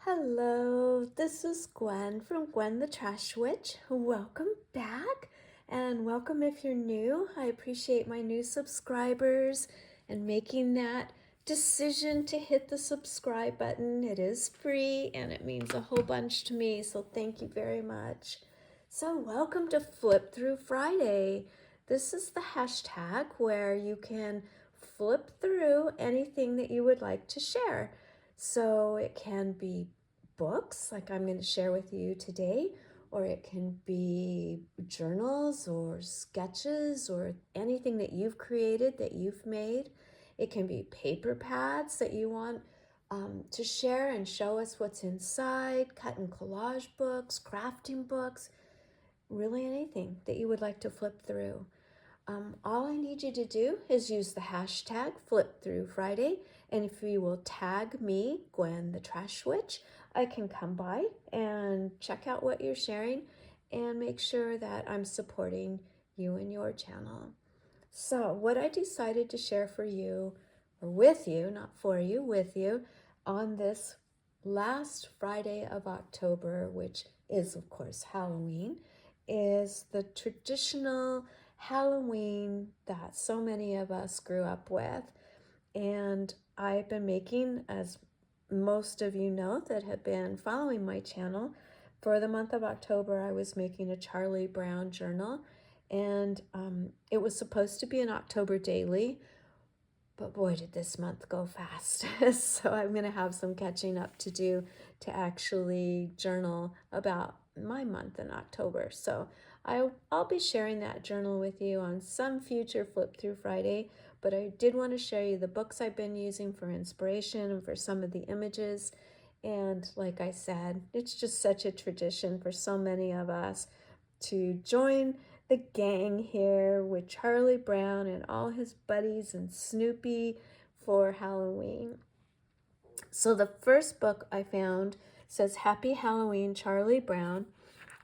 Hello, this is Gwen from Gwen the Trash Witch. Welcome back and welcome if you're new. I appreciate my new subscribers and making that decision to hit the subscribe button. It is free and it means a whole bunch to me, so thank you very much. So welcome to Flip Through Friday. This is the hashtag where you can flip through anything that you would like to share. So it can be books like I'm going to share with you today, or it can be journals or sketches or anything that you've created, that you've made. It can be paper pads that you want to share and show us what's inside, cut and collage books, crafting books, really anything that you would like to flip through. All I need you to do is use the hashtag FlipThroughFriday, and if you will tag me, Gwen the Trash Witch, I can come by and check out what you're sharing and make sure that I'm supporting you and your channel. So what I decided to share for you, or with you, not for you, with you, on this last Friday of October, which is of course Halloween, is the traditional Halloween that so many of us grew up with. And I've been making, as most of you know that have been following my channel, for the month of October I was making a Charlie Brown journal, and it was supposed to be an October daily, but boy did this month go fast. So I'm going to have some catching up to do to actually journal about my month in October. So I'll be sharing that journal with you on some future Flip Through Friday, but I did want to show you the books I've been using for inspiration and for some of the images. And like I said, it's just such a tradition for so many of us to join the gang here with Charlie Brown and all his buddies and Snoopy for Halloween. So the first book I found says Happy Halloween, Charlie Brown.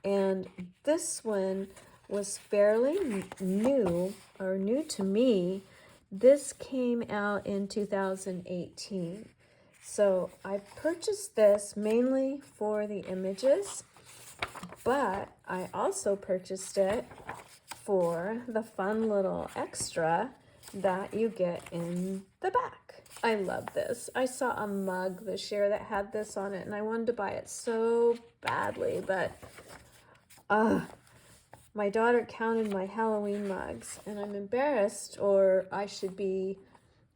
And this one was fairly new, or new to me. This came out in 2018. So I purchased this mainly for the images, but I also purchased it for the fun little extra that you get in the back. I love this. I saw a mug this year that had this on it and I wanted to buy it so badly, but my daughter counted my Halloween mugs, and I'm embarrassed, or I should be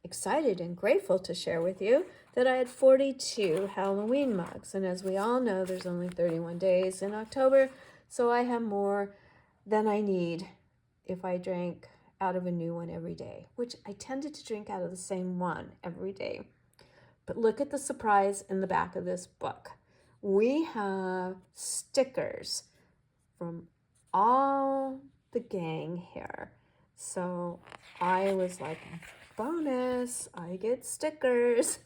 excited and grateful to share with you that I had 42 Halloween mugs. And as we all know, there's only 31 days in October, so I have more than I need if I drank out of a new one every day, which I tended to drink out of the same one every day. But look at the surprise in the back of this book. We have stickers from all the gang here. So I was like, bonus, I get stickers.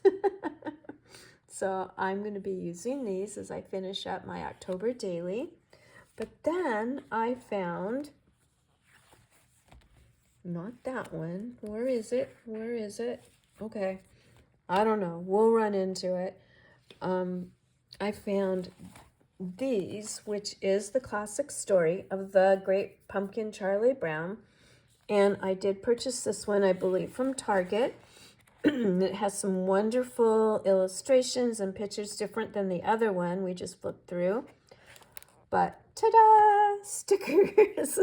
So I'm going to be using these as I finish up my October daily. But then I found, not that one. Where is it? Where is it? Okay. I don't know. We'll run into it. I found these, which is the classic story of the Great Pumpkin Charlie Brown. And I did purchase this one, I believe, from Target. It has some wonderful illustrations and pictures different than the other one we just flipped through. But ta-da! Stickers!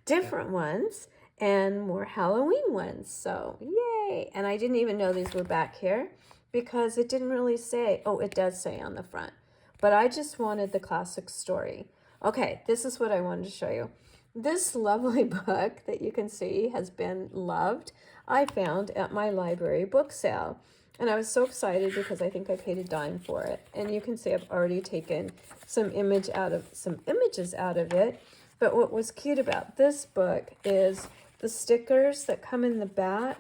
Different ones and more Halloween ones. So yay! And I didn't even know these were back here because it didn't really say. Oh, it does say on the front. But I just wanted the classic story. Okay, this is what I wanted to show you. This lovely book that you can see has been loved, I found at my library book sale. And I was so excited because I think I paid a dime for it. And you can see I've already taken some images out of it. But what was cute about this book is the stickers that come in the back,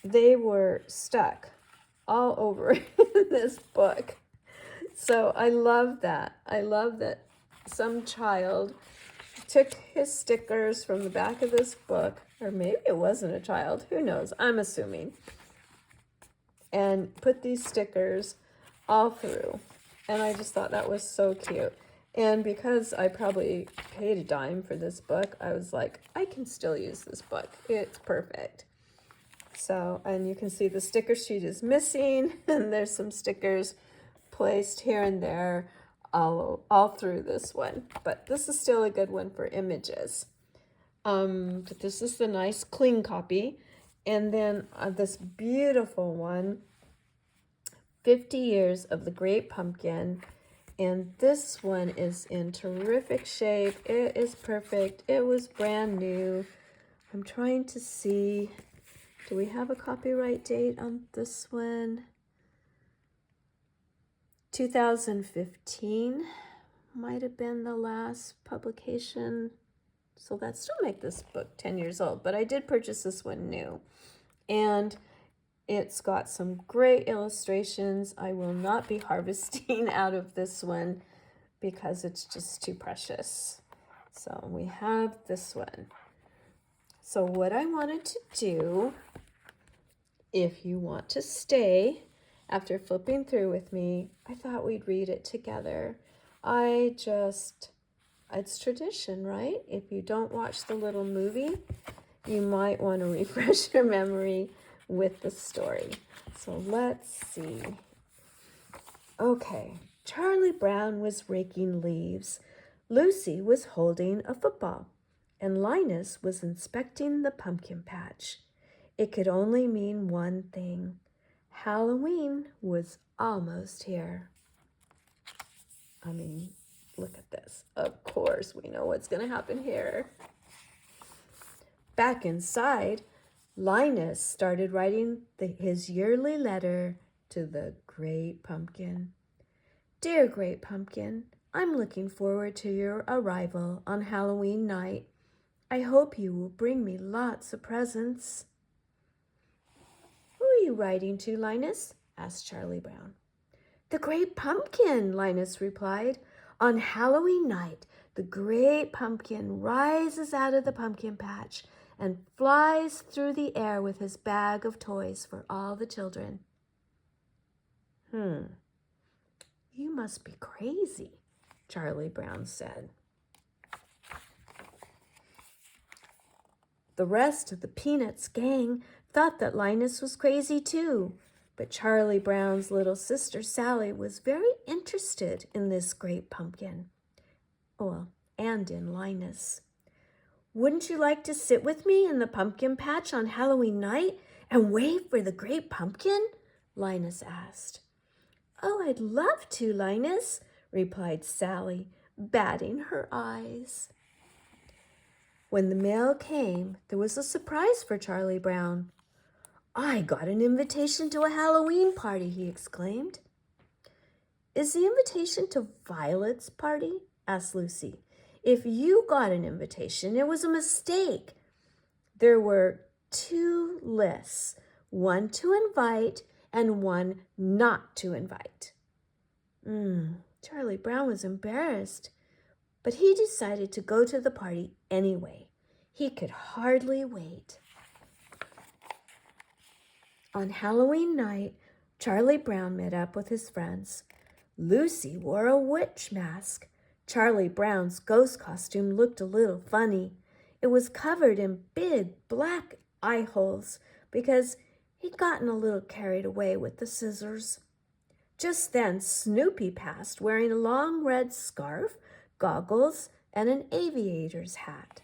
they were stuck all over this book. So I love that. I love that some child took his stickers from the back of this book, or maybe it wasn't a child, who knows, I'm assuming, and put these stickers all through. And I just thought that was so cute. And because I probably paid a dime for this book, I was like, I can still use this book. It's perfect. So, and you can see the sticker sheet is missing, and there's some stickers placed here and there all through this one. But this is still a good one for images. But this is the nice clean copy. And then this beautiful one, 50 Years of the Great Pumpkin. And this one is in terrific shape. It is perfect. It was brand new. I'm trying to see, do we have a copyright date on this one? 2015 might have been the last publication. So that still make this book 10 years old, but I did purchase this one new. And it's got some great illustrations. I will not be harvesting out of this one because it's just too precious. So we have this one. So what I wanted to do, if you want to stay after flipping through with me, I thought we'd read it together. It's tradition, right? If you don't watch the little movie, you might want to refresh your memory with the story. So let's see. Okay, Charlie Brown was raking leaves. Lucy was holding a football, and Linus was inspecting the pumpkin patch. It could only mean one thing. Halloween was almost here. I mean, look at this. Of course, we know what's going to happen here. Back inside, Linus started writing his yearly letter to the Great Pumpkin. Dear Great Pumpkin, I'm looking forward to your arrival on Halloween night. I hope you will bring me lots of presents. Who are you writing to, Linus? Asked Charlie Brown. The Great Pumpkin, Linus replied. On Halloween night, the Great Pumpkin rises out of the pumpkin patch and flies through the air with his bag of toys for all the children. You must be crazy, Charlie Brown said. The rest of the Peanuts gang thought that Linus was crazy too, but Charlie Brown's little sister Sally was very interested in this Great Pumpkin. Well, and in Linus. Wouldn't you like to sit with me in the pumpkin patch on Halloween night and wait for the Great Pumpkin? Linus asked. Oh, I'd love to, Linus, replied Sally, batting her eyes. When the mail came, there was a surprise for Charlie Brown. I got an invitation to a Halloween party, he exclaimed. Is the invitation to Violet's party? Asked Lucy. If you got an invitation, it was a mistake. There were 2 lists, one to invite and one not to invite. Charlie Brown was embarrassed, but he decided to go to the party anyway. He could hardly wait. On Halloween night, Charlie Brown met up with his friends. Lucy wore a witch mask. Charlie Brown's ghost costume looked a little funny. It was covered in big black eye holes because he'd gotten a little carried away with the scissors. Just then, Snoopy passed wearing a long red scarf, goggles, and an aviator's hat.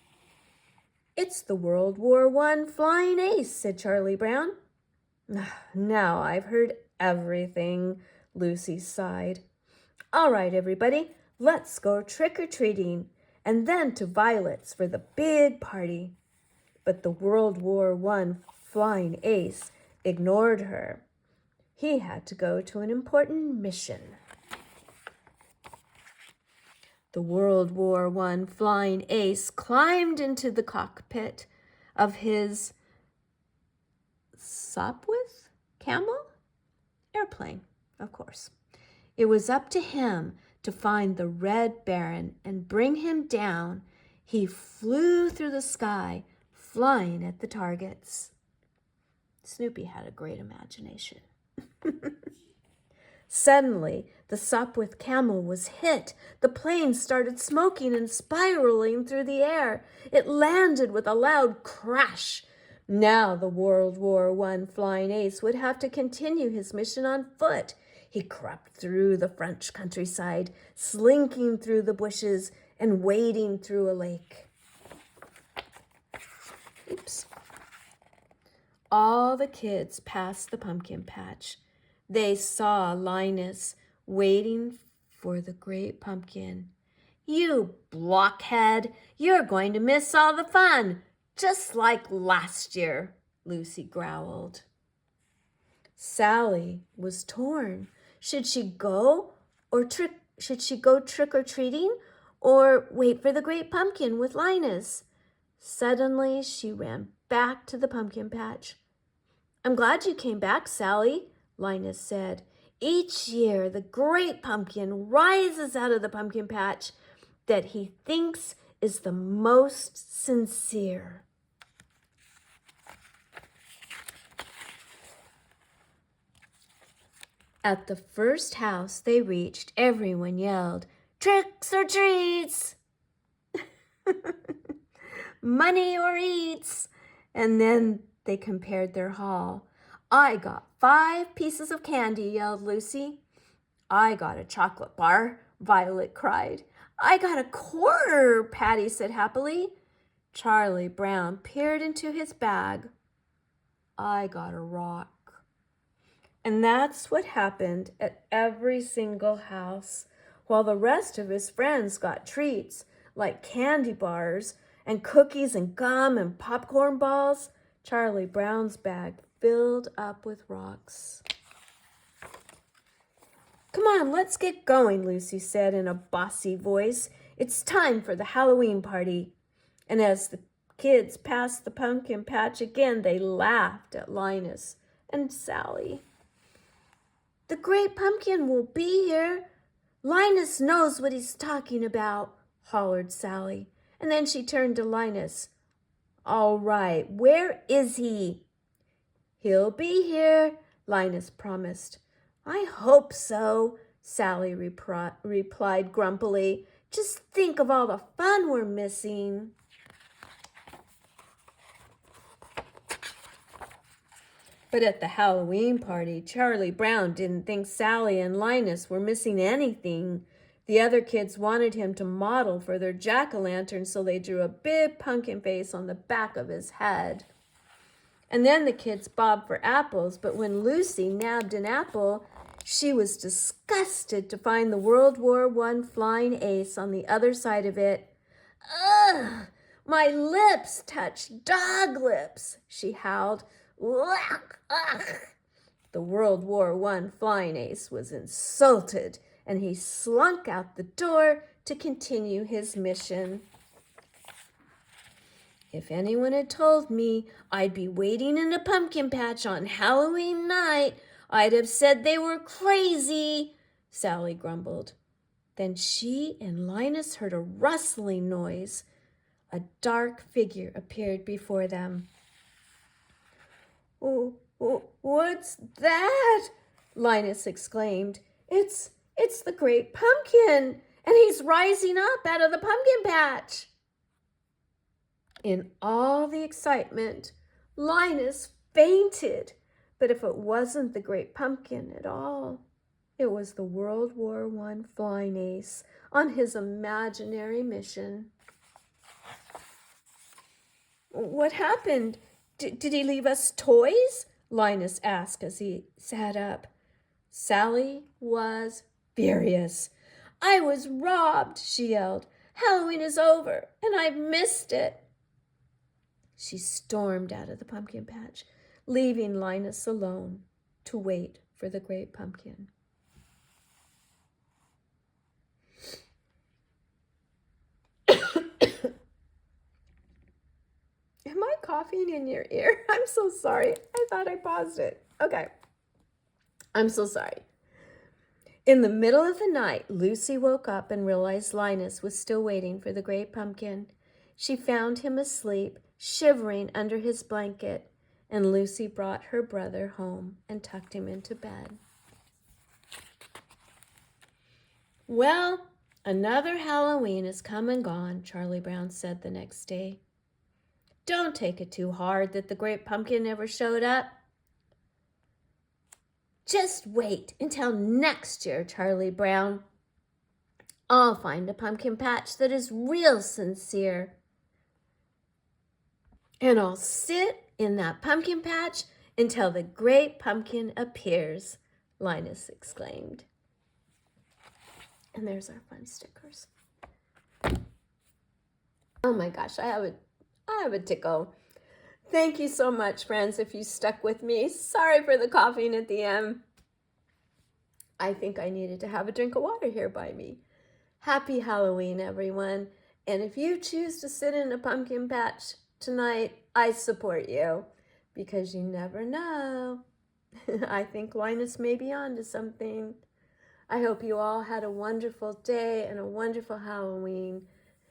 It's the World War I flying ace, said Charlie Brown. Now I've heard everything, Lucy sighed. All right, everybody, let's go trick-or-treating and then to Violet's for the big party. But the World War I flying ace ignored her. He had to go to an important mission. The World War I flying ace climbed into the cockpit of his Sopwith camel airplane, of course. It was up to him to find the Red Baron and bring him down. He flew through the sky, flying at the targets. Snoopy had a great imagination. Suddenly, the Sopwith camel was hit. The plane started smoking and spiraling through the air. It landed with a loud crash. Now the World War I flying ace would have to continue his mission on foot. He crept through the French countryside, slinking through the bushes and wading through a lake. Oops. All the kids passed the pumpkin patch. They saw Linus waiting for the great pumpkin. "You blockhead, you're going to miss all the fun, just like last year," Lucy growled. Sally was torn. Should she go trick-or-treating or wait for the great pumpkin with Linus? Suddenly, she ran back to the pumpkin patch. "I'm glad you came back, Sally," Linus said. "Each year, the great pumpkin rises out of the pumpkin patch that he thinks is the most sincere." At the first house they reached, everyone yelled, "Tricks or treats! Money or eats!" And then they compared their haul. "I got 5 pieces of candy," yelled Lucy. "I got a chocolate bar," Violet cried. "I got a quarter," Patty said happily. Charlie Brown peered into his bag. "I got a rock." And that's what happened at every single house. While the rest of his friends got treats like candy bars and cookies and gum and popcorn balls, Charlie Brown's bag filled up with rocks. "Come on, let's get going," Lucy said in a bossy voice. "It's time for the Halloween party." And as the kids passed the pumpkin patch again, they laughed at Linus and Sally. "The great pumpkin will be here. Linus knows what he's talking about," hollered Sally. And then she turned to Linus. "All right, where is he?" "He'll be here," Linus promised. "I hope so," Sally replied grumpily. "Just think of all the fun we're missing." But at the Halloween party, Charlie Brown didn't think Sally and Linus were missing anything. The other kids wanted him to model for their jack-o'-lantern, so they drew a big pumpkin face on the back of his head. And then the kids bobbed for apples, but when Lucy nabbed an apple, she was disgusted to find the World War I flying ace on the other side of it. "Ugh, my lips touch dog lips," she howled. "Ugh, ugh." The World War I flying ace was insulted, and he slunk out the door to continue his mission. "If anyone had told me I'd be waiting in a pumpkin patch on Halloween night, I'd have said they were crazy," Sally grumbled. Then she and Linus heard a rustling noise. A dark figure appeared before them. "Oh, what's that?" Linus exclaimed. It's the great pumpkin, and he's rising up out of the pumpkin patch." In all the excitement, Linus fainted. But if it wasn't the great pumpkin at all, it was the World War I flying ace on his imaginary mission. "What happened? Did he leave us toys?" Linus asked as he sat up. Sally was furious. "I was robbed," she yelled. "Halloween is over, and I've missed it." She stormed out of the pumpkin patch, leaving Linus alone to wait for the great pumpkin. Am I coughing in your ear? I'm so sorry. I thought I paused it. Okay. I'm so sorry. In the middle of the night, Lucy woke up and realized Linus was still waiting for the great pumpkin. She found him asleep, shivering under his blanket, and Lucy brought her brother home and tucked him into bed. Well, another Halloween has come and gone, Charlie Brown said the next day. Don't take it too hard that the great pumpkin never showed up. Just wait until next year, Charlie Brown. I'll find a pumpkin patch that is real sincere. And I'll sit in that pumpkin patch until the great pumpkin appears, Linus exclaimed. And there's our fun stickers. Oh my gosh, I have a tickle. Thank you so much, friends, if you stuck with me. Sorry for the coughing at the end. I think I needed to have a drink of water here by me. Happy Halloween, everyone. And if you choose to sit in a pumpkin patch tonight, I support you because you never know. I think Linus may be on to something. I hope you all had a wonderful day and a wonderful Halloween.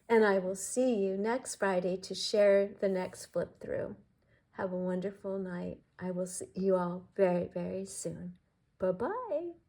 And I will see you next Friday to share the next flip through. Have a wonderful night. I will see you all very, very soon. Bye-bye.